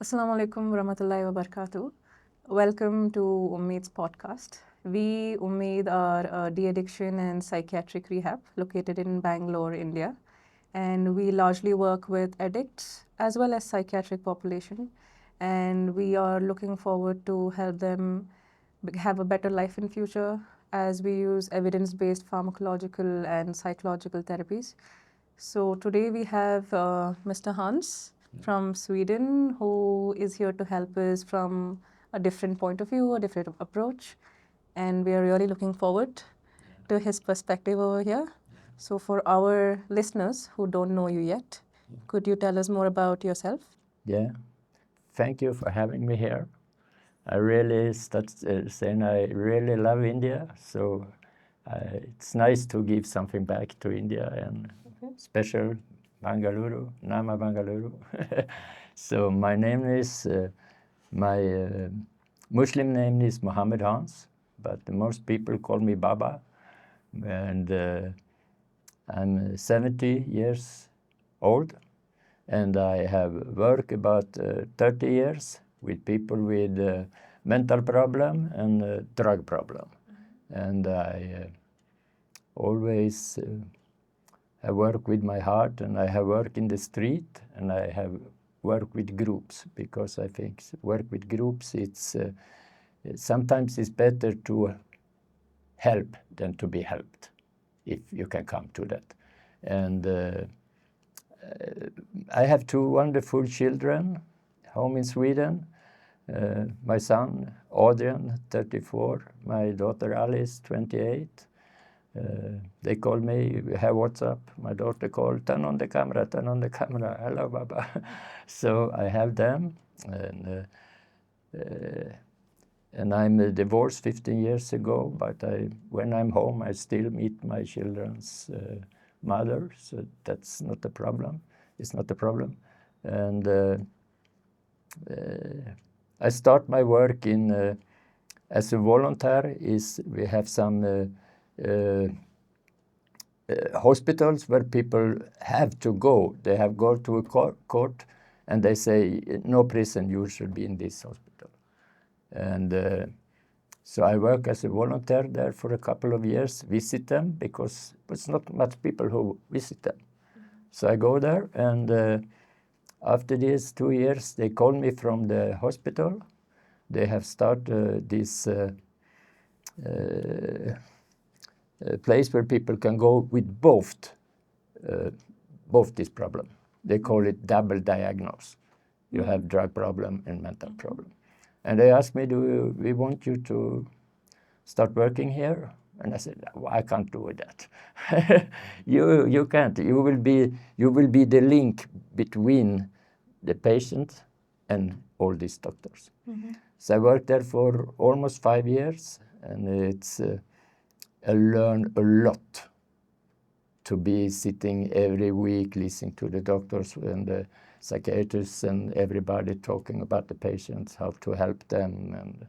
Assalamu alaikum warahmatullahi wabarakatuh. Welcome to Ummeed's podcast. We, Ummeed, are a de-addiction and psychiatric rehab located in Bangalore, India. And we largely work with addicts as well as psychiatric population. And we are looking forward to help them have a better life in future as we use evidence-based pharmacological and psychological therapies. So today we have Mr. Hans from Sweden, who is here to help us from a different point of view, a different approach. And we are really looking forward to his perspective over here. So for our listeners who don't know you yet, could you tell us more about yourself? Yeah, thank you for having me here. I really start saying I really love India, so it's nice to give something back to India and special Bangalore, Nama Bangalore. So my name is, my Muslim name is Mohammed Hans, but most people call me Baba. And I'm 70 years old, and I have worked about 30 years with people with mental problem and drug problem. And I always have worked with my heart, and I have worked in the street, and I have worked with groups, because I think work with groups, it's sometimes it's better to help than to be helped, if you can come to that. And I have two wonderful children home in Sweden. My son, Adrian, 34, my daughter Alice, 28. They call me, we have WhatsApp. My daughter called, turn on the camera, hello, Baba. So I have them. And I'm divorced 15 years ago, but when I'm home, I still meet my children's mother, so that's not a problem. It's not a problem. And I start my work in as a volunteer. We have some hospitals where people have to go. They have go to a court, and they say, no prison, you should be in this hospital. And so I work as a volunteer there for a couple of years, visit them, because it's not much people who visit them. So I go there, and after these 2 years, they call me from the hospital. They have started this place where people can go with both this problem. They call it double diagnose. You have drug problem and mental problem. And they asked me, we want you to start working here? And I said, well, I can't do that. You can't. You will be the link between the patient and all these doctors. Mm-hmm. So I worked there for almost 5 years, and I learned a lot to be sitting every week listening to the doctors and the psychiatrists and everybody talking about the patients, how to help them,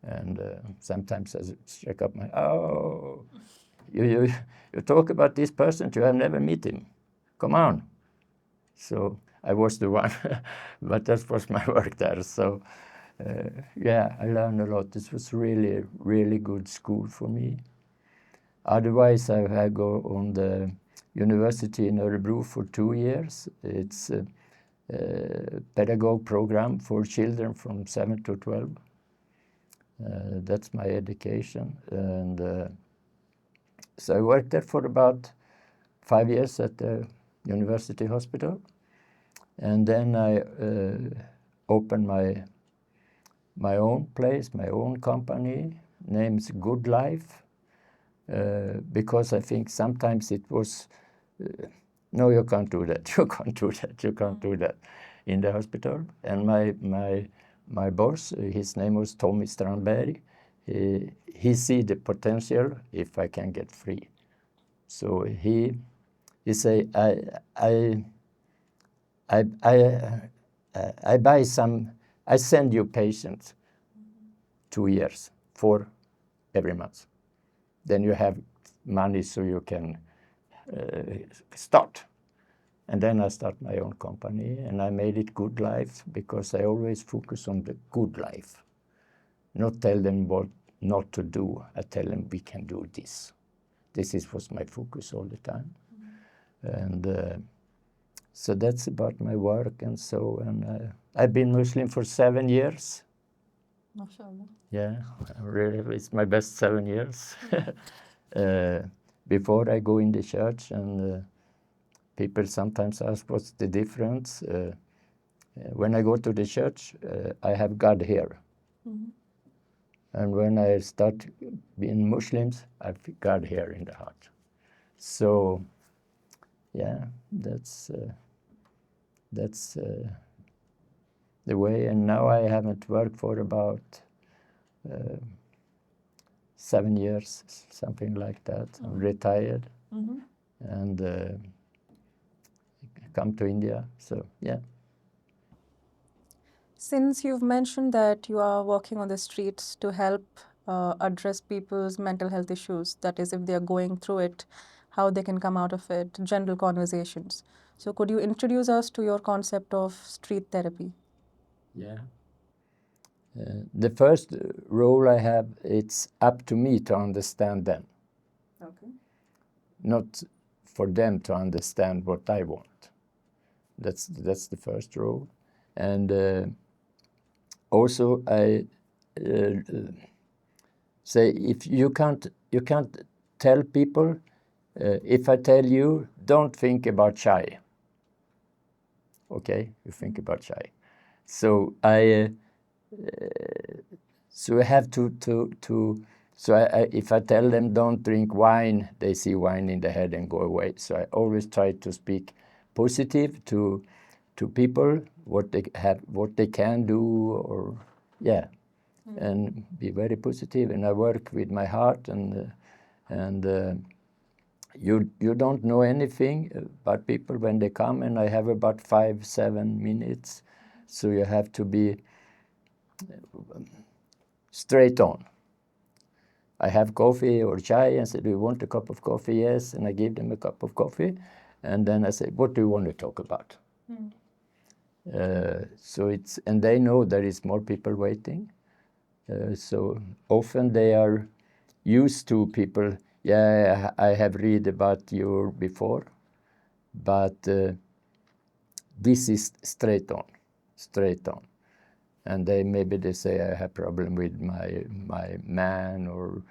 and sometimes I check up you talk about this person, you have never met him. Come on. So I was the one, but that was my work there. So yeah, I learned a lot. This was really, really good school for me. Otherwise, I go on the university in Örebro for 2 years. It's a pedagogue program for children from 7 to 12. That's my education. And so I worked there for about 5 years at the university hospital. And then I opened my own place, my own company, name's Good Life. Because I think sometimes it was, no, you can't do that, you can't do that, you can't do that in the hospital. And my boss, his name was Tommy Strandberg, he see the potential if I can get free. So he say, I buy some, I send you patients 2 years for every month. Then you have money so you can start. And then I start my own company, and I made it Good Life because I always focus on the good life. Not tell them what not to do. I tell them we can do this. Was my focus all the time. And so that's about my work and so. And I've been Muslim for 7 years. MashaAllah. Yeah, really, it's my best 7 years. Before I go in the church, and people sometimes ask what's the difference. When I go to the church, I have God here. And when I start being Muslims, I have God here in the heart. So, yeah, that's the way. And now I haven't worked for about 7 years, something like that. I'm retired and come to India. So, yeah. Since you've mentioned that you are working on the streets to help address people's mental health issues, that is, if they are going through it, how they can come out of it, general conversations. So could you introduce us to your concept of street therapy? Yeah. The first role I have, it's up to me to understand them. Okay. Not for them to understand what I want. That's the first role. And also I say if you can't tell people, if I tell you don't think about chai, okay, you think about chai. So I have to so if I tell them don't drink wine, they see wine in the head and go away. So I always try to speak positive to people, what they can do, or yeah, and be very positive. And I work with my heart, and you don't know anything about people when they come, and I have about 5-7 minutes, so you have to be straight on. I have coffee or chai and say, do you want a cup of coffee? Yes. And I give them a cup of coffee. And then I say, what do you want to talk about? And they know there is more people waiting. So often they are used to people, yeah, I have read about you before, but this is straight on. And maybe they say I have problem with my man or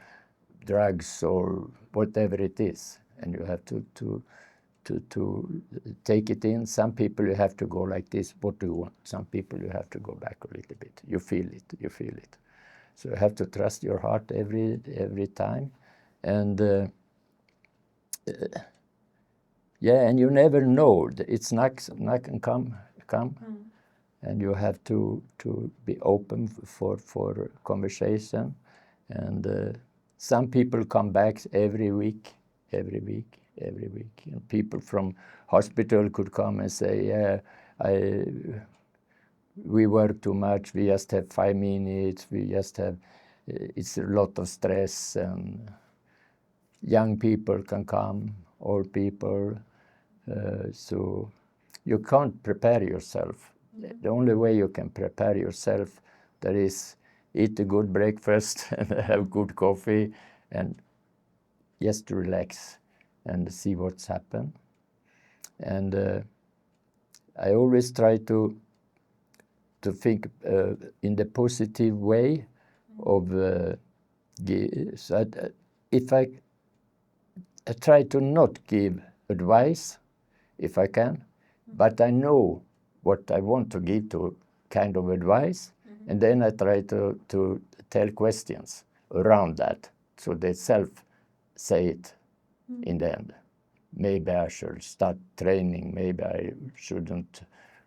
drugs or whatever it is, and you have to take it in. Some people you have to go like this. What do you want? Some people you have to go back a little bit. You feel it. So you have to trust your heart every time, and yeah, and you never know. It's knock and come. And you have to be open for conversation. And some people come back every week. And people from hospital could come and say, yeah, we work too much. We just have 5 minutes. It's a lot of stress. And young people can come, old people. So you can't prepare yourself. The only way you can prepare yourself, that is eat a good breakfast and have good coffee and just relax and see what's happened. And I always try to think in the positive way of if I try to not give advice if I can, but I know what I want to give to kind of advice, and then I try to tell questions around that, so they self say it in the end. Maybe I should start training. Maybe I shouldn't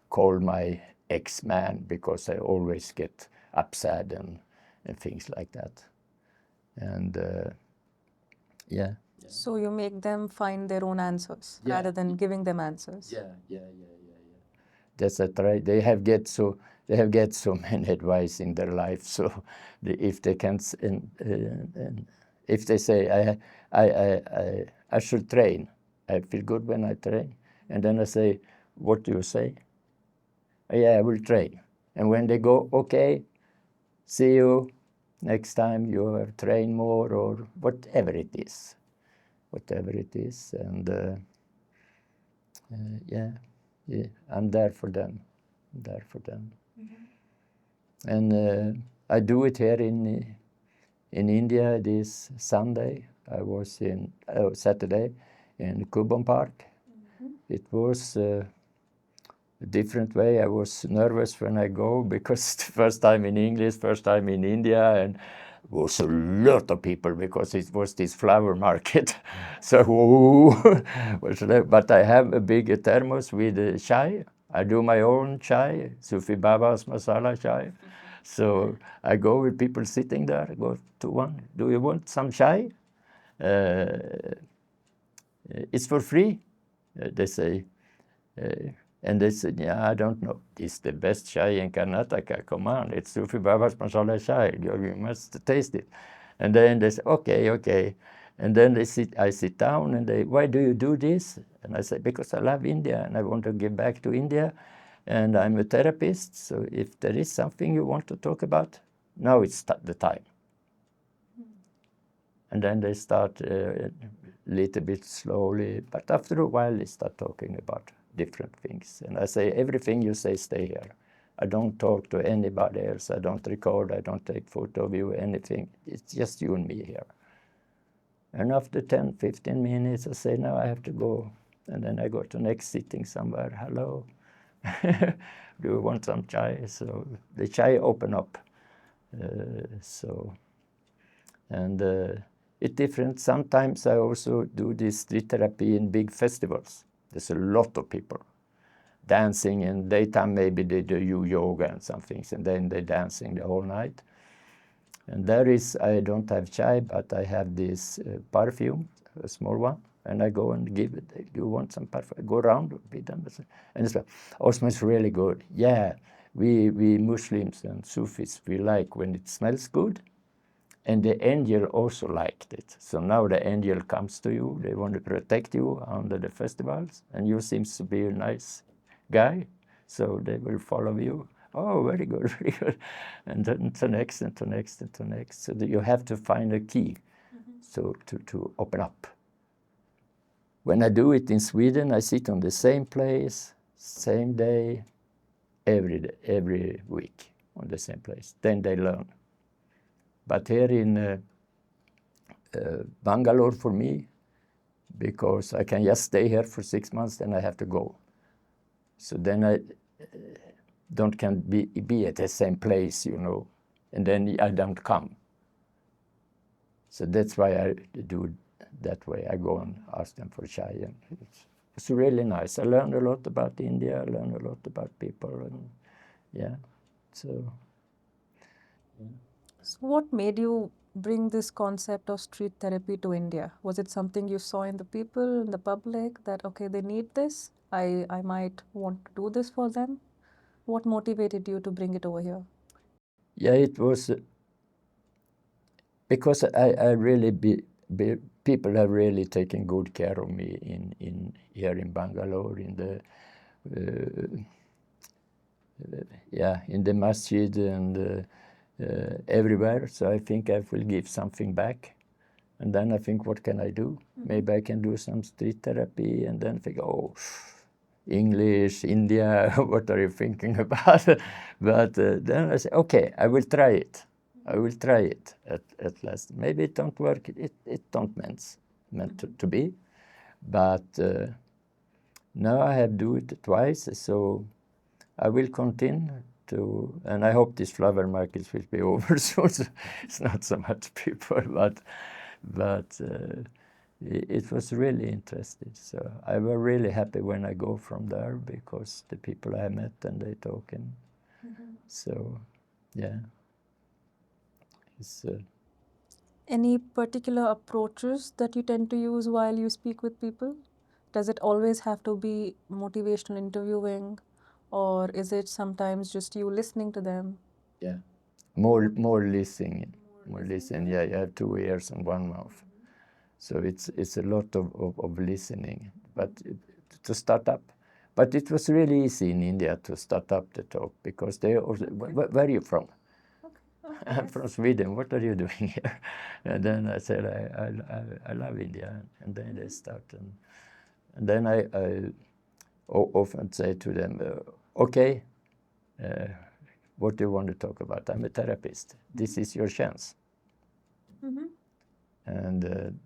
call my ex-man because I always get upset and things like that. And yeah. So you make them find their own answers rather than giving them answers. Yeah. That's a try. They have get so many advice in their life. So if they can, and if they say I should train, I feel good when I train, And then I say, what do you say? Yeah, I will try. And when they go, okay, see you next time, you have trained more, or whatever it is. Whatever it is. And yeah, I'm there for them. I'm there for them. And I do it here in India this Sunday. I was in Saturday in Kubon Park. It was a different way. I was nervous when I go because the first time in English, first time in India, and was a lot of people because it was this flower market. So, but I have a big thermos with chai. I do my own chai, Sufi Baba's masala chai. So I go with people sitting there. I go to one. Do you want some chai? It's for free. They say. And they said, yeah, I don't know. It's the best chai in Karnataka. Come on, it's Sufi Baba's masala chai. You must taste it. And then they say, okay. And then I sit down and they, why do you do this? And I say, because I love India and I want to give back to India. And I'm a therapist. So if there is something you want to talk about, now it's the time. And then they start a little bit slowly, but after a while they start talking about different things. And I say, everything you say, stay here. I don't talk to anybody else. I don't record. I don't take photo of you, anything. It's just you and me here. And after 10, 15 minutes, I say, now I have to go. And then I go to next sitting somewhere. Hello. Do you want some chai? So the chai open up. It's different. Sometimes I also do this street therapy in big festivals. There's a lot of people dancing, and daytime maybe they do yoga and some things, and then they're dancing the whole night. And I don't have chai, but I have this perfume, a small one, and I go and give it. Do you want some perfume? I go around with them, and it's like, oh, it smells really good. Yeah, we Muslims and Sufis, we like when it smells good. And the angel also liked it. So now the angel comes to you. They want to protect you under the festivals. And you seem to be a nice guy. So they will follow you. Oh, very good, very good. And then to next and to next and to next. So that you have to find a key so to open up. When I do it in Sweden, I sit on the same place, same day, every week on the same place. Then they learn. But here in Bangalore for me, because I can just stay here for 6 months, then I have to go. So then I can be at the same place, and then I don't come. So that's why I do it that way. I go and ask them for chai, and it's really nice. I learned a lot about India. I learned a lot about people, and yeah. So what made you bring this concept of street therapy to India? Was it something you saw in the people, in the public, that, okay, they need this? I might want to do this for them? What motivated you to bring it over here? Yeah, it was because I really people have really taken good care of me in here in Bangalore, in the masjid and everywhere. So I think I will give something back. And then I think, what can I do? Maybe I can do some street therapy, and then think, oh, English, India, what are you thinking about? But then I say, okay, I will try it. I will try it at last. Maybe it don't work. It don't meant to be. But now I have do it twice, so I will continue to, and I hope this flower market will be over soon. So it's not so much people, but it was really interesting. So I was really happy when I go from there, because the people I met and they talking. So yeah, it's. Any particular approaches that you tend to use while you speak with people? Does it always have to be motivational interviewing, or is it sometimes just you listening to them? Yeah, more listening, more listening. Yeah, you have 2 ears and 1 mouth, so it's a lot of listening. But to start up. But it was really easy in India to start up the talk because they also, where are you from? I'm from Sweden. What are you doing here? And then I said, I love India. And then they start. And then I often say to them, okay, what do you want to talk about? I'm a therapist. This is your chance. Mm-hmm. And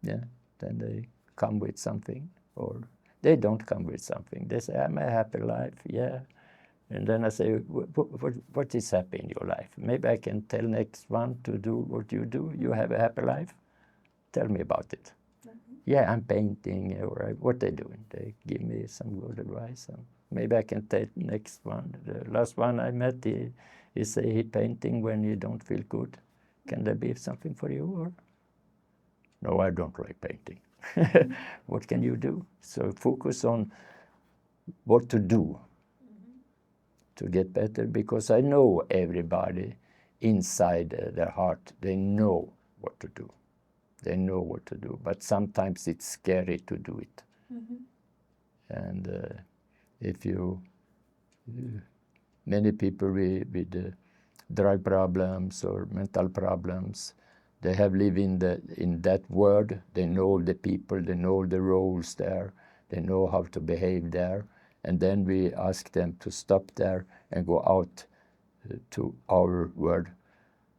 yeah, then they come with something, or they don't come with something. They say, I'm a happy life, yeah. And then I say, what is happy in your life? Maybe I can tell next one to do what you do. You have a happy life? Tell me about it. Mm-hmm. Yeah, I'm painting, or what they doing. They give me some good advice. And maybe I can take next one. The last one I met, he say he painting when you don't feel good. Can there be something for you? Or no, I don't like painting. What can you do? So focus on what to do to get better, because I know everybody inside their heart, they know what to do. They know what to do, but sometimes it's scary to do it. Mm-hmm. And if you, many people with drug problems or mental problems, they have lived in that world. They know the people, they know the roles there, they know how to behave there. And then we ask them to stop there and go out to our world.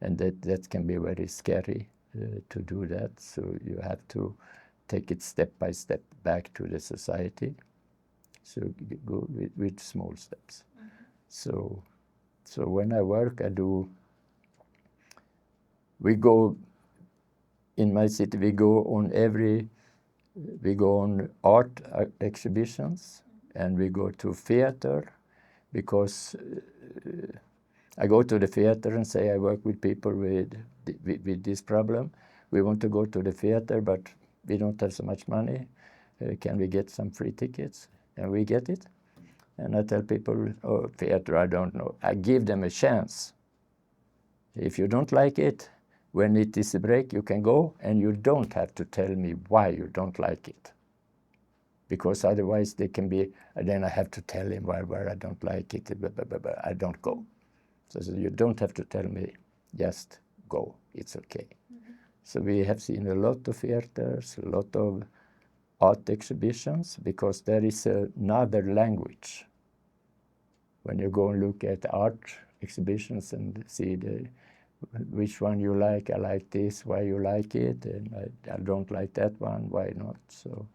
And that can be very scary to do that. So you have to take it step by step back to the society. So you go with small steps. Mm-hmm. So when I work, we go, in my city, we go on art exhibitions, and we go to theater, because I go to the theater and say I work with people with this problem. We want to go to the theater, but we don't have so much money. Can we get some free tickets? And we get it. And I tell people, oh, theater, I don't know. I give them a chance. If you don't like it, when it is a break, you can go, and you don't have to tell me why you don't like it. Because otherwise they can be, then I have to tell him why I don't like it, I don't go. So you don't have to tell me, just go, it's okay. Mm-hmm. So we have seen a lot of theaters, a lot of art exhibitions, because there is another language. When you go and look at art exhibitions and see which one you like, I like this, why you like it, and I don't like that one, why not? So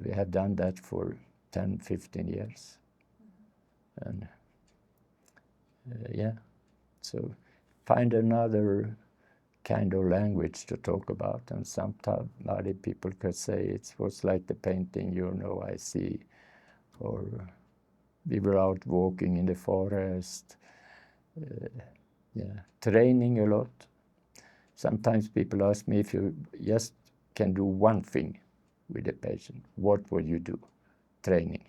we have done that for 10, 15 years. Mm-hmm. And yeah, so find another kind of language to talk about, and sometimes other people could say it was like the painting, I see, or we were out walking in the forest, training a lot. Sometimes people ask me, if you just can do one thing with a patient, what would you do? Training.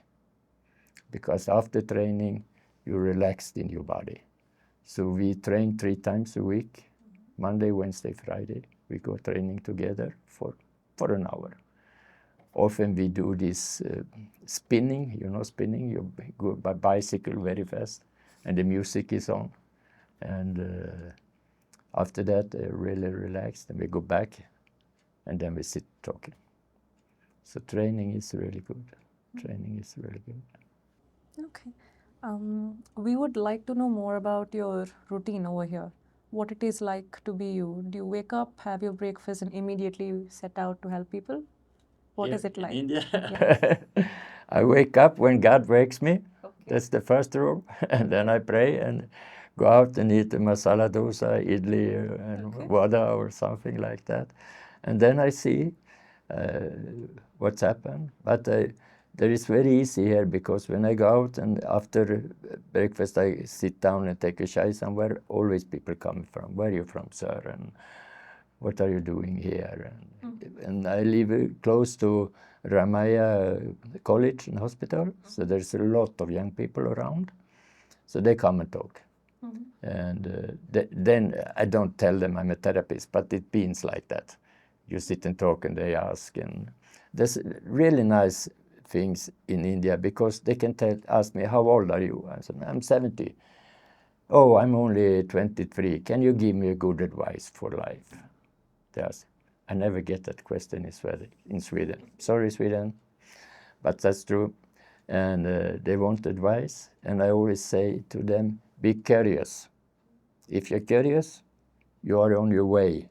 Because after training, you're relaxed in your body. So we train 3 times a week, Monday, Wednesday, Friday. We go training together for an hour. Often we do this spinning, spinning. You go by bicycle very fast, and the music is on. And after that, really relaxed, and we go back, and then we sit talking. So training is really good. Training is really good. Okay. We would like to know more about your routine over here. What it is like to be you. Do you wake up, have your breakfast, and immediately set out to help people? What is it like? In India? Yeah. I wake up when God wakes me. Okay. That's the first rule. And then I pray and go out and eat masala dosa, idli, and vada or something like that. And then I see what's happened. But there is very easy here, because when I go out and after breakfast I sit down and take a chai somewhere, always people come from, where are you from, sir? And what are you doing here? And I live close to Ramaya College and Hospital, so there's a lot of young people around. So they come and talk. Mm-hmm. And then I don't tell them I'm a therapist, but it means like that. You sit and talk and they ask. And there's really nice things in India, because they can ask me, how old are you? I said, I'm 70. Oh, I'm only 23. Can you give me a good advice for life? They ask. I never get that question in Sweden. Sorry, Sweden, but that's true. And they want advice, and I always say to them, be curious. If you're curious, you are on your way.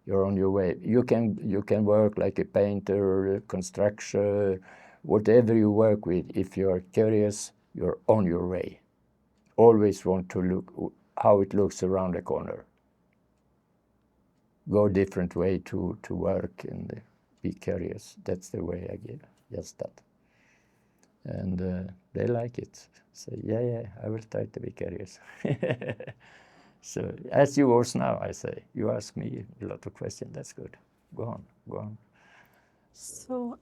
You're on your way. You can work like a painter, construction, whatever you work with. If you're curious, you're on your way. Always want to look how it looks around the corner. Go different way to work and be curious. That's the way I give. Just that. And they like it. Say, yeah, I will try to be curious. So, as you was now, I say, you ask me a lot of questions. That's good. Go on. So,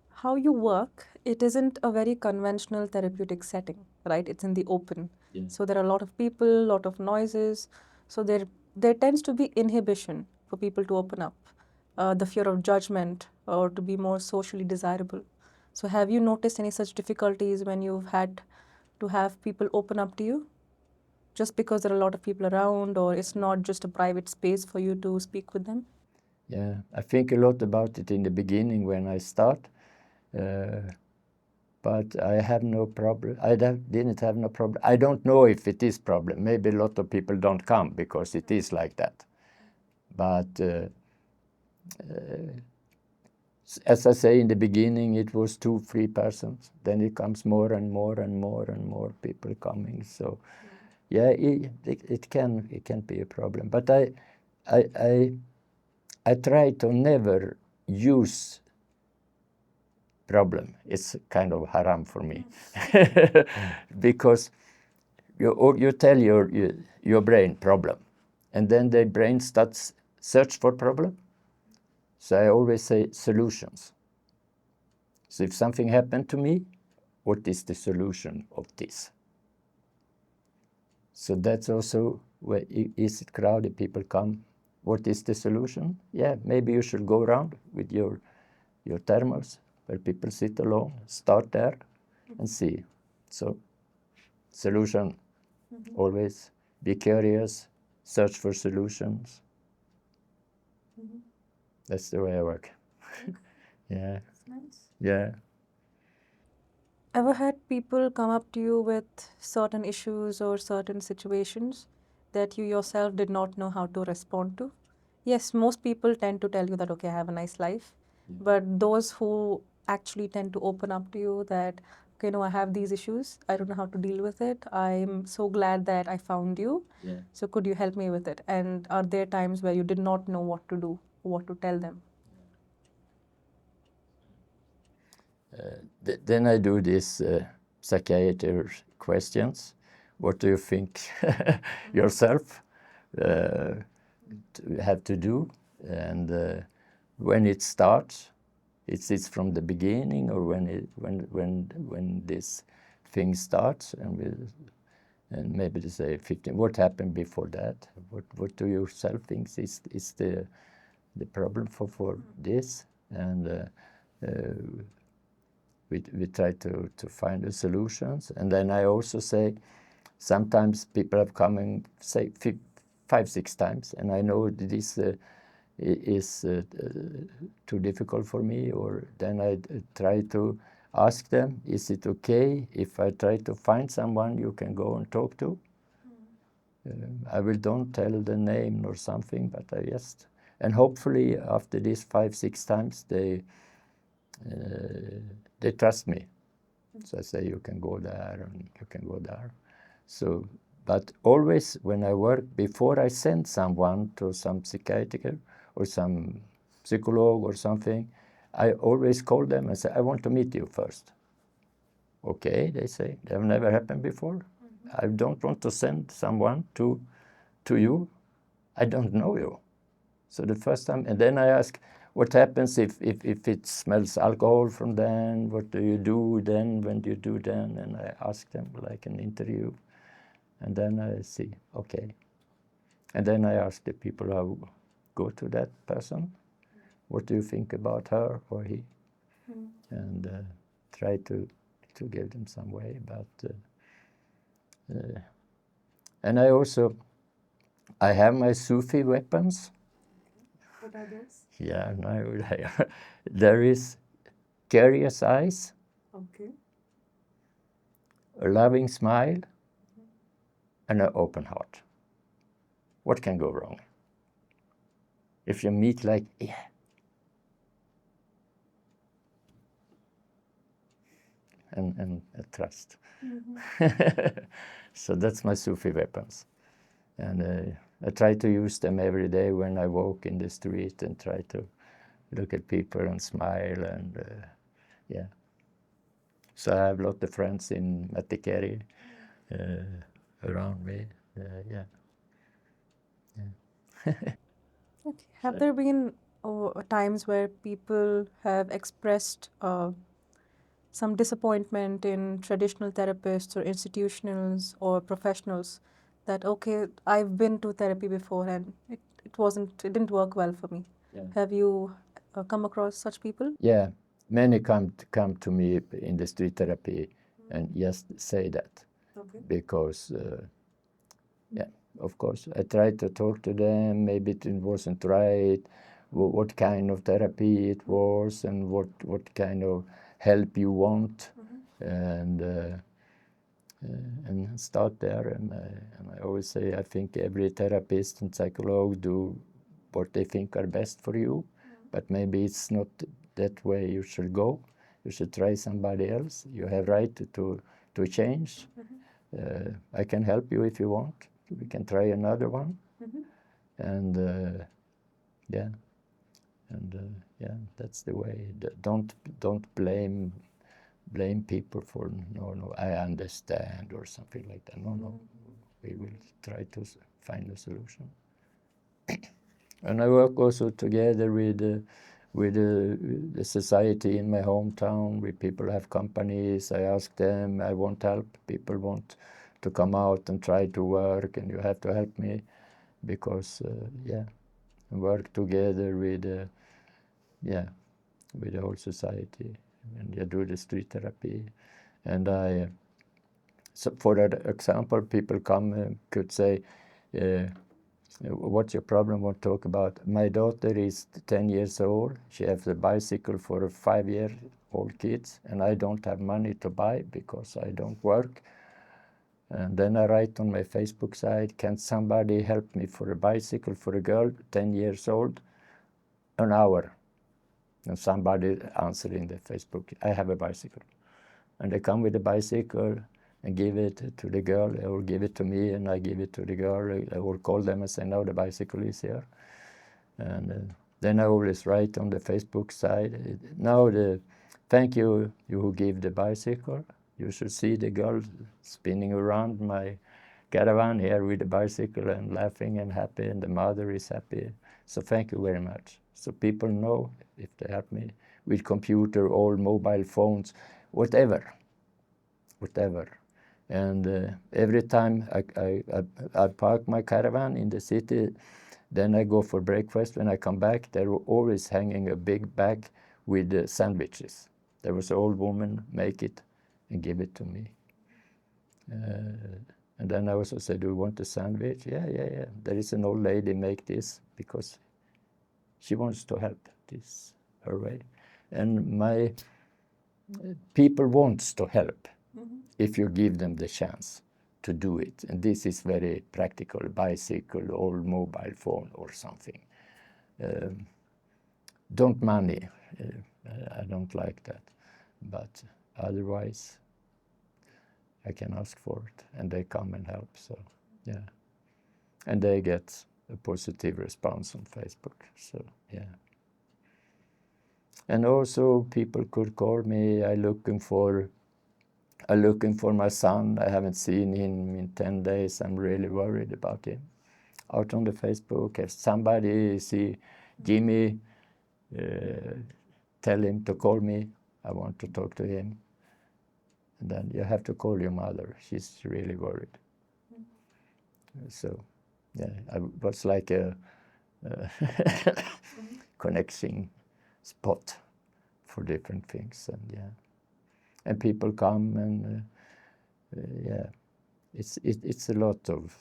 how you work, it isn't a very conventional therapeutic setting, right? It's in the open. Yeah. So there are a lot of people, a lot of noises. So there tends to be inhibition for people to open up, the fear of judgment, or to be more socially desirable. So have you noticed any such difficulties when you've had to have people open up to you? Just because there are a lot of people around, or it's not just a private space for you to speak with them? Yeah, I think a lot about it in the beginning when I start, but I have no problem. Didn't have no problem. I don't know if it is problem. Maybe a lot of people don't come because it is like that. But as I say in the beginning, it was 2-3 persons. Then it comes more and more and more and more people coming. So yeah, it can be a problem. But I try to never use problem. It's kind of haram for me. Because you tell your brain problem, and then the brain starts search for problem. So I always say solutions. So if something happened to me, what is the solution of this? So that's also where is it crowded, people come. What is the solution? Yeah, maybe you should go around with your thermos where people sit alone, start there and see. So solution, always be curious, search for solutions. That's the way I work. Yeah. That's nice. Yeah. Ever had people come up to you with certain issues or certain situations that you yourself did not know how to respond to? Yes, most people tend to tell you that, okay, I have a nice life. But those who actually tend to open up to you that, okay, no, I have these issues. I don't know how to deal with it. I'm so glad that I found you. Yeah. So could you help me with it? And are there times where you did not know what to do, what to tell them? Then I do these psychiatric questions. What do you think yourself have to do? And when it starts, it's from the beginning, or when this thing starts, and maybe they say 15. What happened before that? What do you self think is the problem for this? And we try to find the solutions. And then I also say, sometimes people have come and say 5-6 times, and I know this is too difficult for me, or then I try to ask them, is it okay if I try to find someone you can go and talk to? I will don't tell the name or something, but I just, and hopefully after this 5-6 times they trust me. So I say, you can go there and you can go there. So, but always when I work, before I send someone to some psychiatrist or some psycholog or something, I always call them and say, I want to meet you first. Okay, they say, that have never happened before. I don't want to send someone to you. I don't know you. So the first time, and then I ask, what happens if it smells alcohol from then? What do you do then? When do you do then? And I ask them like an interview. And then I see, okay. And then I ask the people who go to that person, what do you think about her or he? Mm. And try to give them some way. But and I have my Sufi weapons. What are those? Yeah, no, there is curious eyes, Okay. a loving smile, and an open heart. What can go wrong? If you meet like, yeah, and trust. So that's my Sufi weapons. And I try to use them every day when I walk in the street and try to look at people and smile and yeah. So I have a lot of friends in Matikeri around me. Yeah. Okay. Have there been times where people have expressed some disappointment in traditional therapists or institutionals or professionals that, okay, I've been to therapy before and it didn't work well for me? Yeah. Have you come across such people? Yeah, many come to me in the street therapy and just say that. Okay. Because yeah, of course, I tried to talk to them. Maybe it wasn't right. What kind of therapy it was, and what kind of help you want, and start there. And I always say, I think every therapist and psychologist do what they think are best for you, but maybe it's not that way you should go. You should try somebody else. You have right to change. I can help you if you want. We can try another one. And yeah, and yeah, that's the way. Don't blame people for no, I understand or something like that. No, we will try to find a solution. And I work also together with the society in my hometown, where people have companies. I ask them, I want help. People want to come out and try to work, and you have to help me because, yeah, work together with, yeah, with the whole society. And you do the street therapy. And so for that example, people come and could say, what's your problem? Want to talk about? My daughter is 10 years old. She has a bicycle for a 5-year-old kids, and I don't have money to buy because I don't work. And then I write on my Facebook site, can somebody help me for a bicycle for a girl, 10 years old, an hour? And somebody answered in the Facebook, I have a bicycle. And they come with a bicycle and give it to the girl, or give it to me and I give it to the girl. I will call them and say, no, the bicycle is here. And then I always write on the Facebook side, now thank you who give the bicycle. You should see the girl spinning around my caravan here with the bicycle and laughing and happy, and the mother is happy. So thank you very much. So people know if they help me with computer or mobile phones, whatever. And every time I park my caravan in the city, then I go for breakfast. When I come back, they were always hanging a big bag with sandwiches. There was an old woman make it and give it to me. And then I also said, do you want a sandwich? Yeah. There is an old lady make this because she wants to help. This her way. And my people wants to help if you give them the chance to do it. And this is very practical, bicycle or mobile phone or something. Don't money. I don't like that. But otherwise, I can ask for it, and they come and help. So, yeah. And they get a positive response on Facebook. So, yeah. And also, people could call me. I'm looking for my son. I haven't seen him in 10 days. I'm really worried about him. Out on the Facebook, if somebody see Jimmy, tell him to call me. I want to talk to him. And then you have to call your mother. She's really worried. So, yeah, I was like a connection spot for different things, and people come and it's a lot of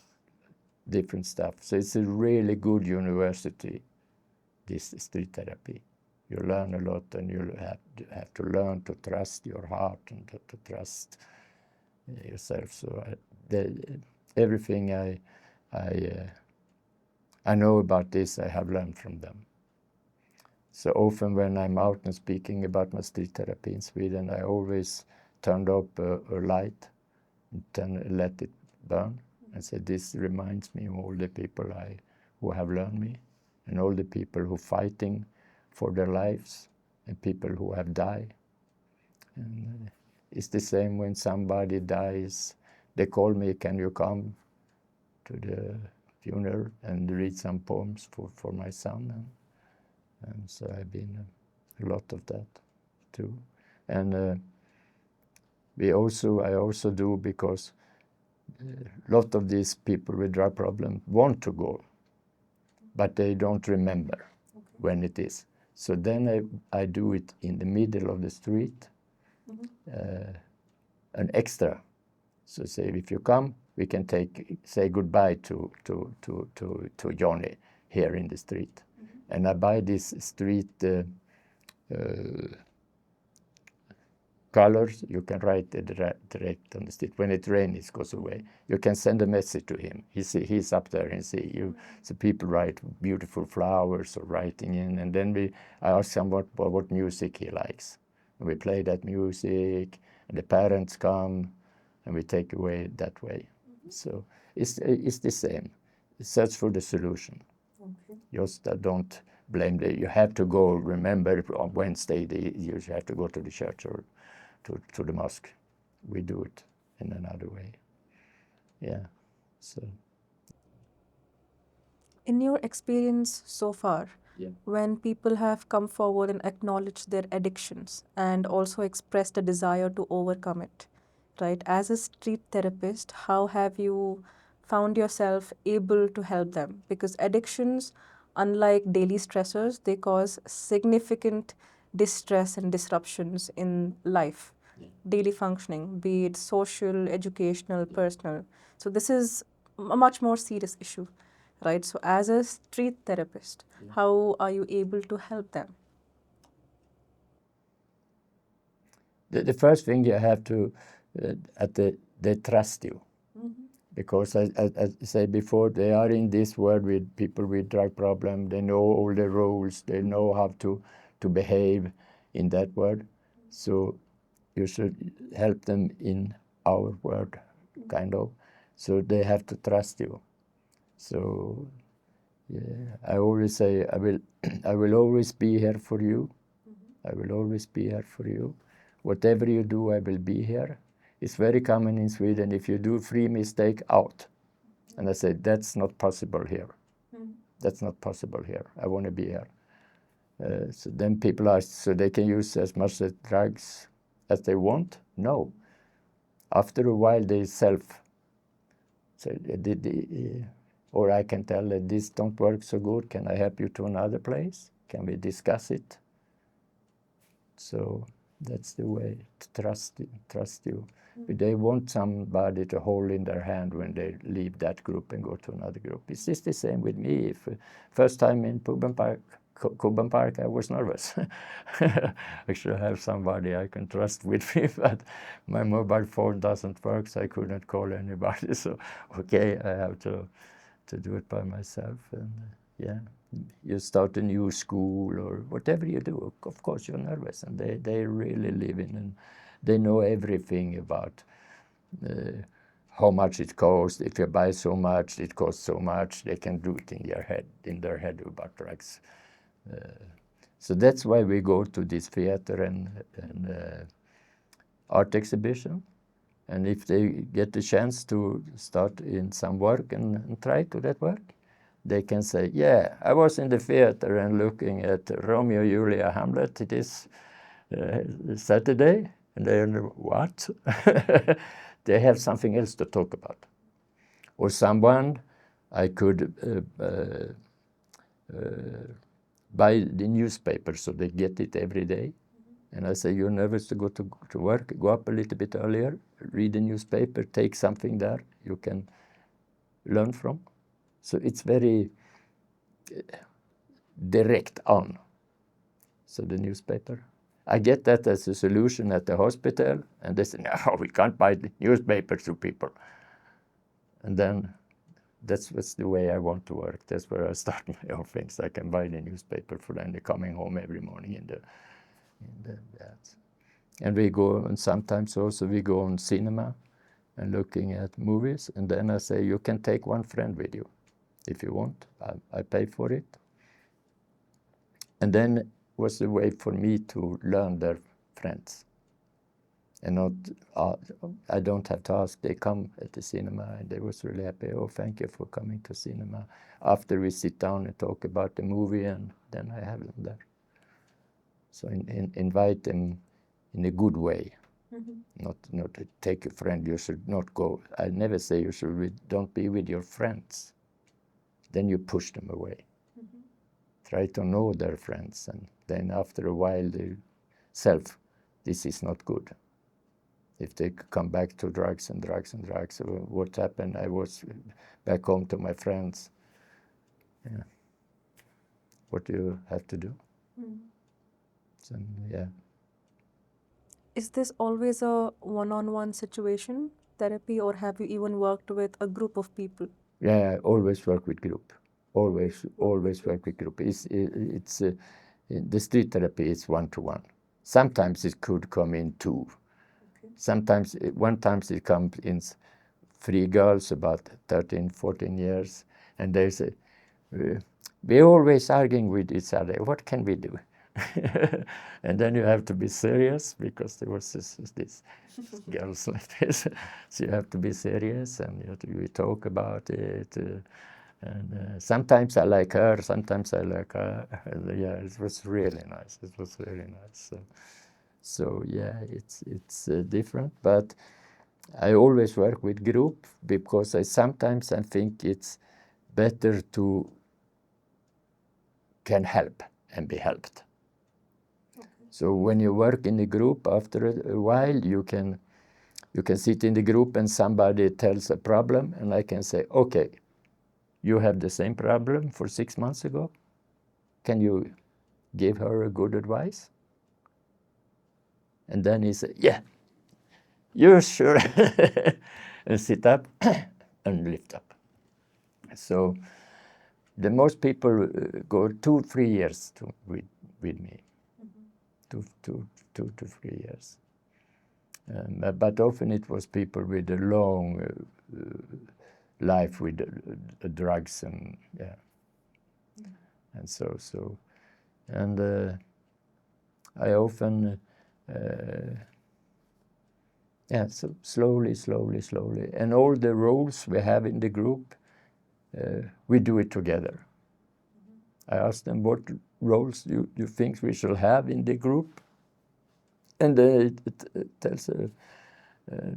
different stuff. So it's a really good university, this street therapy. You learn a lot, and you have to learn to trust your heart and to trust yourself. So everything I know about this, I have learned from them. So often when I'm out and speaking about my street therapy in Sweden, I always turned up a light and let it burn and said, this reminds me of all the people who have learned me, and all the people who are fighting for their lives, and people who have died. And it's the same when somebody dies. They call me, can you come to the funeral and read some poems for my son? And so I've been a lot of that too. And I also do because a lot of these people with drug problem want to go, but they don't remember when it is. So then I do it in the middle of the street, an extra. So say, if you come, we can say goodbye to Johnny here in the street. And I buy this street colors. You can write it direct on the street. When it rains, it goes away. You can send a message to him. He's up there and see you. So people write beautiful flowers or writing in, and then I ask him what music he likes. And we play that music, and the parents come, and we take away that way. So it's the same. Search for the solution. Okay. Just don't blame you have to go. Remember, on Wednesday you have to go to the church or to the mosque. We do it in another way. Yeah. So. In your experience so far, when people have come forward and acknowledged their addictions and also expressed a desire to overcome it, right? As a street therapist, how have you found yourself able to help them? Because addictions, unlike daily stressors, they cause significant distress and disruptions in life, daily functioning, be it social, educational, personal. So this is a much more serious issue, right? So as a street therapist, how are you able to help them? The first thing you have to, they trust you. Because as I said before, they are in this world with people with drug problem. They know all the rules. They know how to behave in that world. So you should help them in our world, kind of. So they have to trust you. So I always say, I will always be here for you. I will always be here for you. Whatever you do, I will be here. It's very common in Sweden, if you do 3 mistakes, out. And I say, that's not possible here. That's not possible here. I want to be here. So then people ask, so they can use as much drugs as they want? No. After a while, they self. So or I can tell that this don't work so good. Can I help you to another place? Can we discuss it? So that's the way to trust you. But they want somebody to hold in their hand when they leave that group and go to another group. It's just the same with me. If first time in Kuban Park, I was nervous. I should have somebody I can trust with me, but my mobile phone doesn't work, so I couldn't call anybody. So, okay, I have to do it by myself. And you start a new school or whatever you do, of course you're nervous, and they really live in, and they know everything about how much it costs. If you buy so much, it costs so much. They can do it in their head about drugs. So that's why we go to this theater and art exhibition. And if they get the chance to start in some work and try to that work, they can say, yeah, I was in the theater and looking at Romeo, Julia, Hamlet. It is Saturday. And they know, what? They have something else to talk about. Or someone I could buy the newspaper so they get it every day. And I say, you're nervous to go to work, go up a little bit earlier, read the newspaper, take something there you can learn from. So it's very direct on. So the newspaper. I get that as a solution at the hospital, and they say, no, we can't buy the newspaper to people. And then that's the way I want to work. That's where I start my own things. I can buy the newspaper for them. They're coming home every morning in the that. And we go, and sometimes also we go on cinema and looking at movies. And then I say, you can take one friend with you if you want. I pay for it. And then was a way for me to learn their friends. And not, I don't have to ask. They come at the cinema, and they was really happy. Oh, thank you for coming to cinema. After we sit down and talk about the movie, and then I have them there. So invite them in a good way. Not to take a friend. You should not go. I never say you should don't be with your friends. Then you push them away. Try to know their friends, and then after a while they this is not good. If they come back to drugs and drugs and drugs, what happened? I was back home to my friends. Yeah. What do you have to do? So, yeah. Is this always a one-on-one situation, therapy, or have you even worked with a group of people? Yeah, I always work with group. Always work with group. It's the street therapy is one-to-one. Sometimes it could come in two. Sometimes, one time it comes in 3 girls about 13, 14 years, and they say, we're always arguing with each other. What can we do? And then you have to be serious, because there was this girls like this. So you have to be serious, and we talk about it. And sometimes I like her, sometimes I like her. Yeah, it was really nice. It was really nice. So yeah, it's different, but I always work with group, because sometimes I think it's better to can help and be helped. So when you work in a group, after a while you can sit in the group and somebody tells a problem, and I can say, okay, you have the same problem for 6 months ago. Can you give her a good advice? And then he said, yeah, you're sure. And sit up and lift up. So the most people go 2-3 years with me. 2 to 3 years. But often it was people with a long life with drugs and yeah. And so I often so slowly, and all the roles we have in the group, we do it together. I ask them, what roles do you think we shall have in the group? And it tells,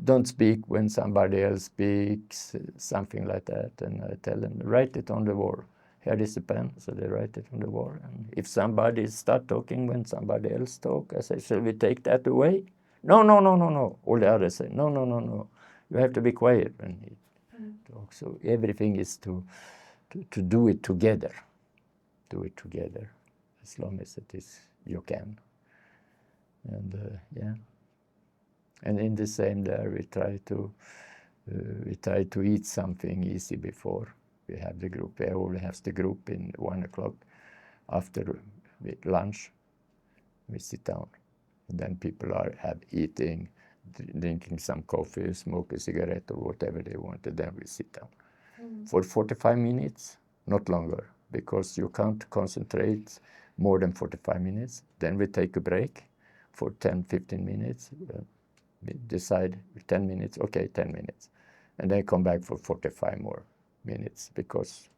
don't speak when somebody else speaks, something like that. And I tell them, write it on the wall. Here is a pen, so they write it on the wall. And if somebody start talking when somebody else talk, I say, shall we take that away? No. All the others say, no. You have to be quiet when he talks. So everything is to do it together. Do it together, as long as it is you can. And yeah. And in the same there, we try to eat something easy before we have the group. We always have the group in 1 o'clock after lunch. We sit down, and then people have eating, drinking some coffee, smoke a cigarette or whatever they want, and then we sit down for 45 minutes, not longer, because you can't concentrate more than 45 minutes. Then we take a break for 10-15 minutes. We decide 10 minutes, okay, 10 minutes. And then come back for 45 more minutes, because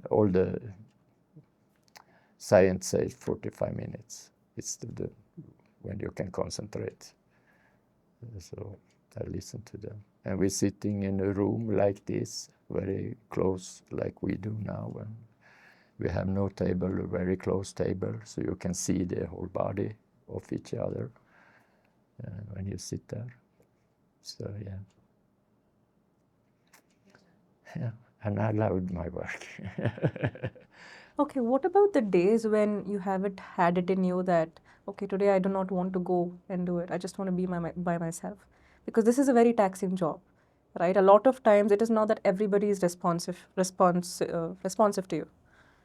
all the science says 45 minutes. It's when you can concentrate. So I listen to them. And we're sitting in a room like this, very close, like we do now. And We have no table, a very close table, so you can see the whole body of each other when you sit there. So yeah. Yeah, and I loved my work. Okay, what about the days when you haven't had it in you that, okay, today I do not want to go and do it. I just want to be by myself. Because this is a very taxing job, right? A lot of times it is not that everybody is responsive to you.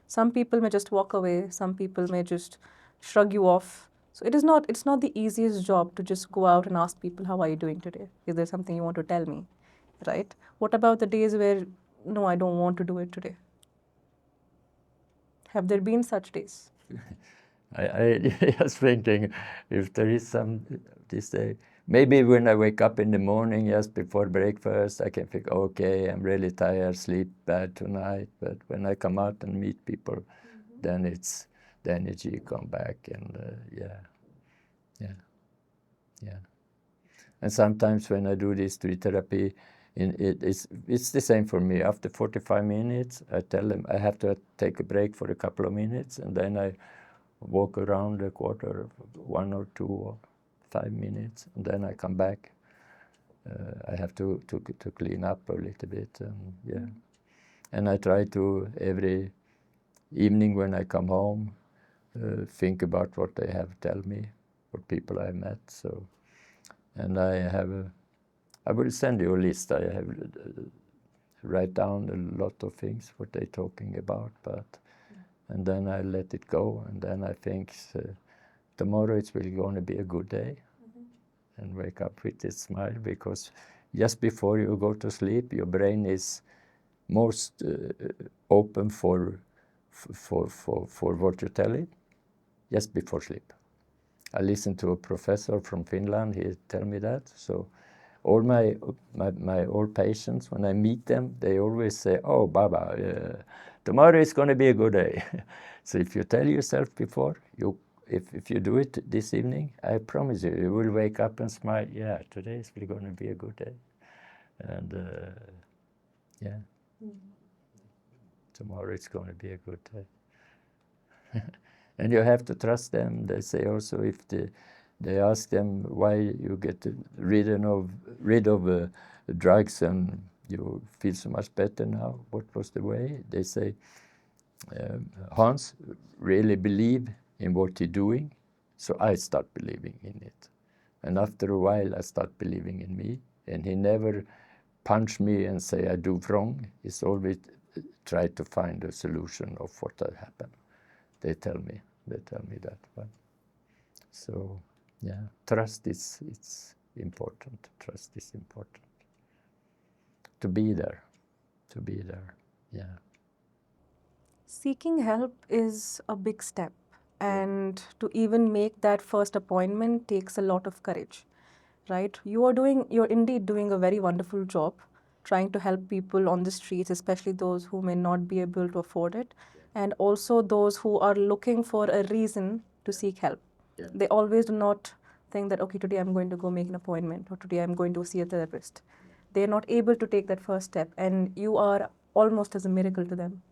Some people may just walk away. Some people may just shrug you off. So it's not the easiest job to just go out and ask people, how are you doing today? Is there something you want to tell me, right? What about the days where, no, I don't want to do it today? Have there been such days? I was thinking if there is some this day, maybe when I wake up in the morning just before breakfast, I can think, okay, I'm really tired, sleep bad tonight. But when I come out and meet people, then it's the energy come back, and yeah. And sometimes when I do this street therapy, it's the same for me. After 45 minutes, I tell them I have to take a break for a couple of minutes, and then I walk around a quarter, 1 or 2 or 5 minutes, and then I come back. I have to clean up a little bit, and yeah. And I try to every evening when I come home think about what they have tell me, what people I met. So, and I will send you a list. I have write down a lot of things what they're talking about, but and then I let it go, and then I think tomorrow it's really going to be a good day, and wake up with a smile, because just before you go to sleep, your brain is most open for what you tell it, just before sleep. I listened to a professor from Finland. He tell me that. So all my old patients, when I meet them, they always say, "Oh, Baba, tomorrow is going to be a good day." So if you tell yourself before, if you do it this evening, I promise you, you will wake up and smile. Yeah, today is really going to be a good day, and yeah, tomorrow it's going to be a good day. And you have to trust them. They say also if they ask them why you get rid of drugs and you feel so much better now, what was the way? They say, Hans really believe in what he's doing, so I start believing in it. And after a while, I start believing in me, and he never punch me and say I do wrong. He's always try to find a solution of what had happened. They tell me that one. So yeah, trust is important. Trust is important. To be there. Yeah. Seeking help is a big step, and to even make that first appointment takes a lot of courage, right? You're indeed doing a very wonderful job trying to help people on the streets, especially those who may not be able to afford it, and also those who are looking for a reason to seek help. Yeah. They always do not think that, okay, today I'm going to go make an appointment, or today I'm going to see a therapist. They're not able to take that first step, and you are almost as a miracle to them,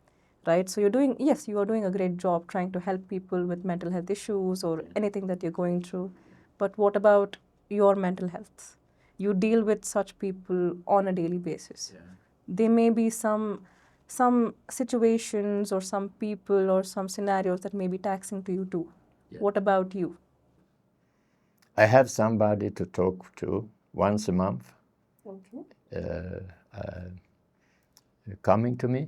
right? So you are doing a great job trying to help people with mental health issues or anything that you're going through. But what about your mental health? You deal with such people on a daily basis. Yeah. There may be some situations or some people or some scenarios that may be taxing to you too. Yeah. What about you? I have somebody to talk to once a month. Okay. Coming to me.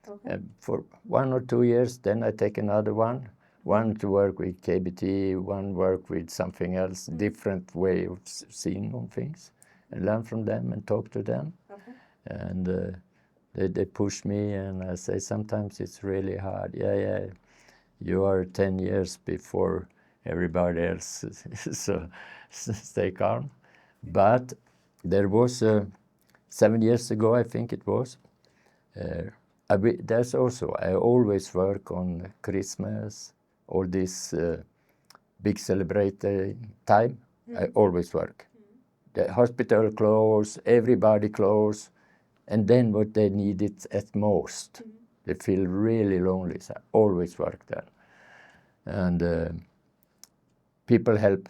Okay. For 1 or 2 years, then I take another one. One to work with KBT, one work with something else, different way of seeing on things, and learn from them and talk to them. Okay. And they push me, and I say sometimes it's really hard. Yeah, you are 10 years before everybody else, so stay calm. But there was 7 years ago, I think it was. There's also, I always work on Christmas, all this big celebrating time. I always work. The hospital closed, everybody closed, and then what they needed at most, They feel really lonely, so I always work there. And people help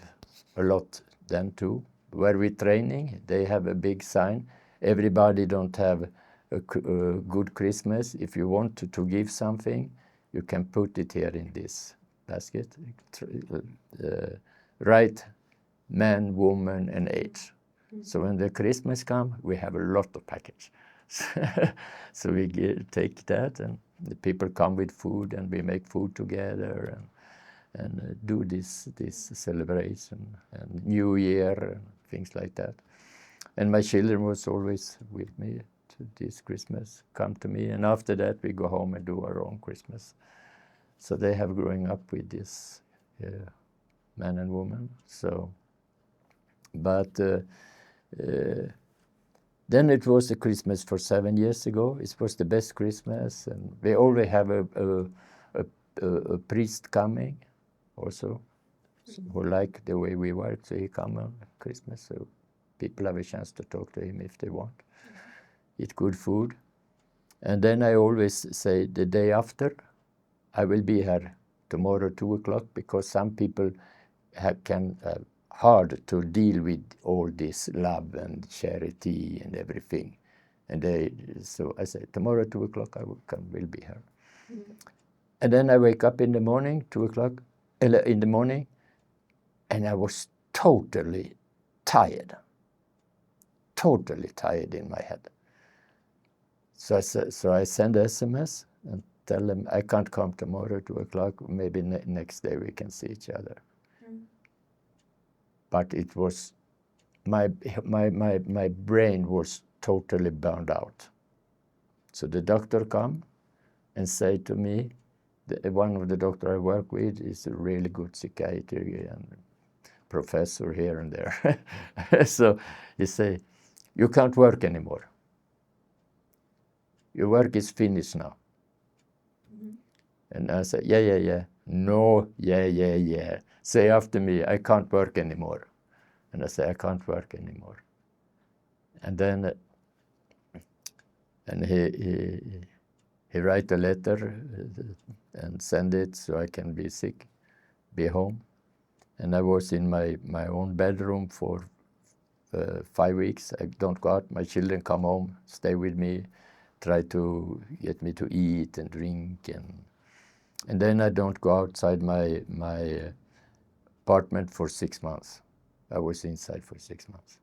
a lot then too. Where we're training, they have a big sign. Everybody don't have a good Christmas. If you want to give something, you can put it here in this basket. Write man, woman, and age. So when the Christmas come, we have a lot of package. So we take that, and the people come with food, and we make food together, and do this celebration and New Year and things like that. And my children was always with me to this Christmas, come to me, and after that we go home and do our own Christmas. So they have growing up with this man and woman. So, but then it was a Christmas for 7 years ago. It was the best Christmas, and we always have a priest coming also, who like the way we work, so he come on Christmas, so people have a chance to talk to him if they want. Eat good food. And then I always say the day after, I will be here tomorrow 2 o'clock, because some people can hard to deal with all this love and charity and everything. And so I say, tomorrow 2 o'clock I will be here. And then I wake up in the morning, 2 o'clock in the morning, and I was totally tired in my head. So I send SMS and tell them I can't come tomorrow 2 o'clock. Maybe next day we can see each other. But it was my brain was totally burned out. So the doctor come and say to me, one of the doctor I work with is a really good psychiatrist and professor here and there. So he say, you can't work anymore. Your work is finished now. And I say, yeah. No, yeah. Say after me, I can't work anymore. And I say, I can't work anymore. And then and he write a letter and send it so I can be sick, be home. And I was in my own bedroom for 5 weeks. I don't go out. My children come home, stay with me, try to get me to eat and drink, and then I don't go outside my apartment for 6 months. I was inside for 6 months.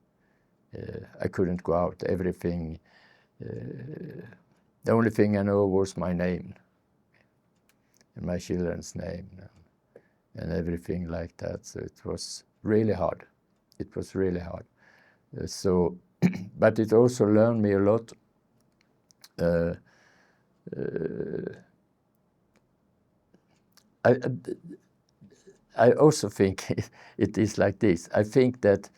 I couldn't go out. Everything, the only thing I know was my name and my children's name and everything like that. So it was really hard. It was really hard. So, but it also learned me a lot. I also think it is like this. I think that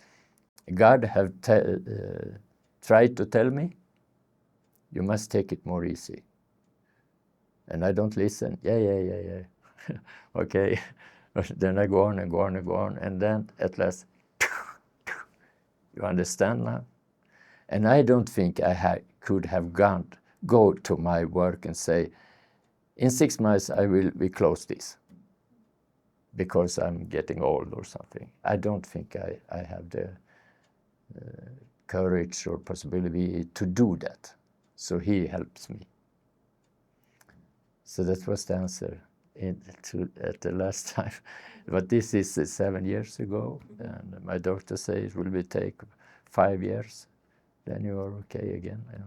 God have tried to tell me, you must take it more easy. And I don't listen. Yeah. Okay. Then I go on, and then at last, you understand now? And I don't think I could have go to my work and say, in 6 months we close this because I'm getting old or something. I don't think I have the courage or possibility to do that. So he helps me. So that was the answer at the last time. But this is 7 years ago, and my doctor says it will take 5 years. Then you are okay again. And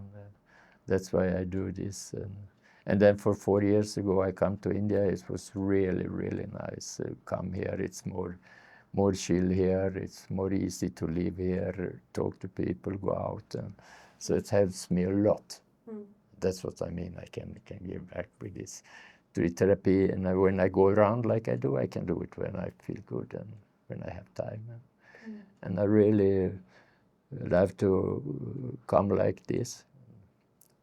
that's why I do this. And then for 4 years ago, I come to India. It was really, really nice. Come here. It's more chill here. It's more easy to live here, talk to people, go out. And so it helps me a lot. That's what I mean. I can give back with this therapy. And when I go around like I do, I can do it when I feel good and when I have time. And I really love to come like this,